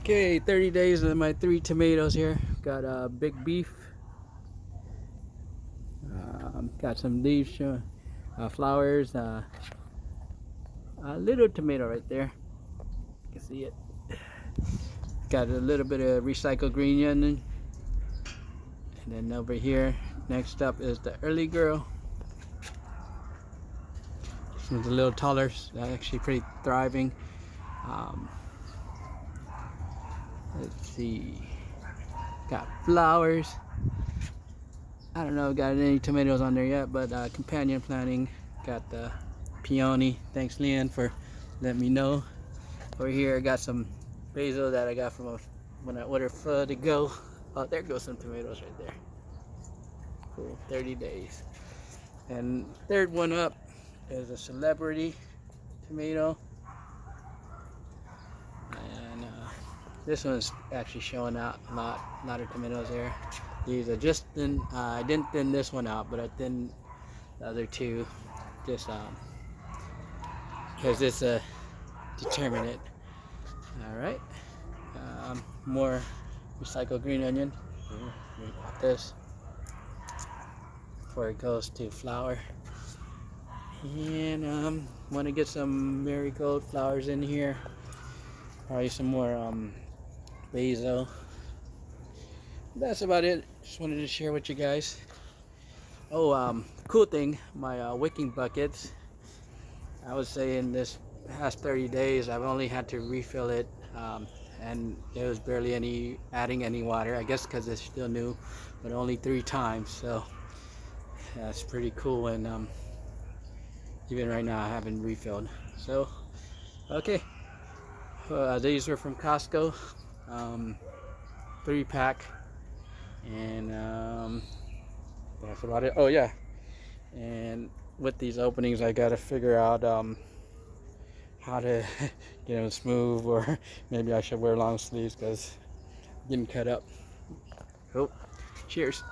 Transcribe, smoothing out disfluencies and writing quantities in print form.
Okay, 30 days of my 3 tomatoes here. Got big beef. Got some leaves, flowers. A little tomato right there. You can see it. Got a little bit of recycled green onion. And then over here, next up is the early girl. This one's a little taller, actually pretty thriving. Um, let's see. Got flowers. I don't know, got any tomatoes on there yet, but companion planting. Got the peony. Thanks, Leanne, for letting me know. Over here, I got some basil that I got from when I ordered for to go. Oh, there goes some tomatoes right there. Cool, 30 days. And third one up is a celebrity tomato. And this one's actually showing out a lot of tomatoes there. These are just I didn't thin this one out, but I thinned the other two just because it's a determinate. All right, more recycled green onion. Got this before it goes to flower. And want to get some marigold flowers in here. Probably some more basil. That's about it. Just wanted to share with you guys. Oh, cool thing, my wicking buckets. I would say in this past 30 days, I've only had to refill it, and there was barely adding any water. I guess because it's still new, but only 3 times. So that's pretty cool. And even right now, I haven't refilled. So okay, these are from Costco, 3-pack. And that's about it. Oh yeah, and with these openings I gotta figure out how to get them smooth, or maybe I should wear long sleeves because I'm getting cut up. Oh, cheers.